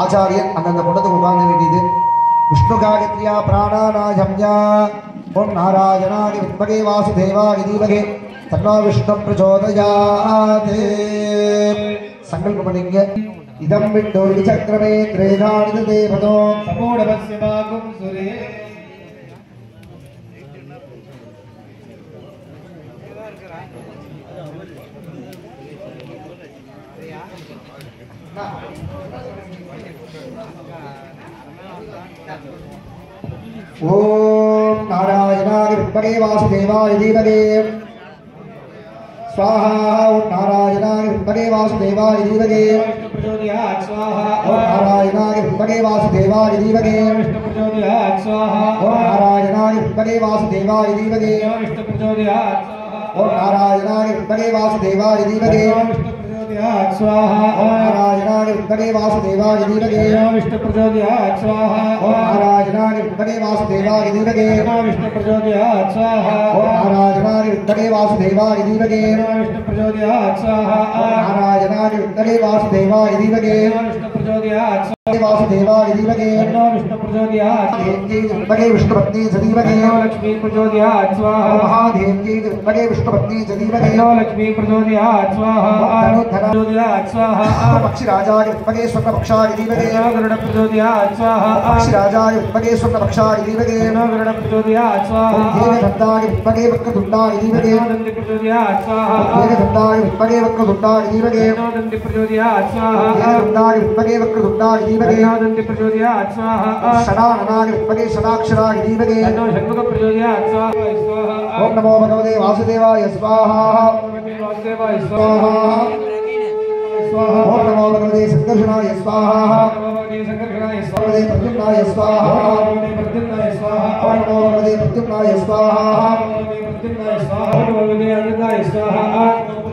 ஆச்சாரியன் அந்தந்த குண்டத்துக்கு உட்கார்ந்து வேண்டியது. விஷ்ணு காயத்ரியா பிராணாநாயம்யா ஓம் நாராயணாய வித்மகே வாசுதேவாய தீமகே தன்னோ விஷ்ணு பிரச்சோதயாத். சங்கல்பம் பண்ணிங்க. இதம் விட்டோ விசக்ரமே கிரேதானித தேவதோ சமூடவஸ்ய பாகும் சுரே. ஓம் நாராயணாய வித்மகே வாசுதேவாய தீமகே स्वाहा. ओम नारायणाय विद्महे वासुदेवाय धीमहि विष्णु प्रचोदयात् स्वाहा. ओम नारायणाय विद्महे वासुदेवाय धीमहि विष्णु प्रचोदयात् स्वाहा. ओम नारायणाय विद्महे वासुदेवाय धीमहि विष्णु प्रचोदयात् स्वाहा. ओम नारायणाय विद्महे वासुदेवाय धीमहि विष्णु प्रचोदयात् स्वाहा. ओम नारायणाय विद्महे वासुदेवाय धीमहि विष्णु प्रचोदयात् स्वाहा. ओम नारायणाय विद्महे वासुदेवाय धीमहि विष्णु प्रचोदयात् स्वाहा. ओम नारायणाय विद्महे वासुदेवाय धीमहि विष्णु प्रचोदयात् स्वाहा. नारायणाय विद्महे वासुदेवाय धीमहि विष्णु प्रचोदयात् वासुदेवाय धीमहि विष्णु प्रचोदयात् विद्महे विष्णुपत्नी च धीमहि लक्ष्मी प्रचोदयात् स्वाहा. महादेव्यै विद्महे विष्णुपत्नी च धीमहि लक्ष्मी प्रचोदयात् स्वाहा. प्रचोदयात् स्वाहा. पक्षिराजाय विद्महे स्वर्णपक्षाय धीमहि गरुड प्रचोदयात् स्वाहा. पक्षिराजाय विद्महे स्वर्णपक्षाय धीमहि गरुड प्रचोदयात् स्वाहा. देवदत्ताय विद्महे वक्रतुण्डाय धीमहि दन्ति प्रचोदयात् स्वाहा. देवदत्ताय विद्महे वक्रतुण्डाय धीमहि दन्ति प्रचोदयात् स्वाहा. देवदत्ताय विद्महे वक्रतुण्डाय धीमहि दन्ति प्रचोदयात् स्वाहा. षडाननाय विद्महे षडाक्षराय धीमहि षण्मुख प्रचोदयात् स्वाहा. ओम नमो भगवते वासुदेवाय स्वाहा. वासुदेवाय स्वाहा. ओम नमो भगवते संकर्षणाय स्वाहा. संकर्षणाय भगवते प्रद्युम्नाय स्वाहा. प्रद्युम्नाय स्वाहा. ओम नमो भगवते प्रद्युम्नाय स्वाहा. प्रद्युम्नाय स्वाहा. भगवते अनन्ताय स्वाहा.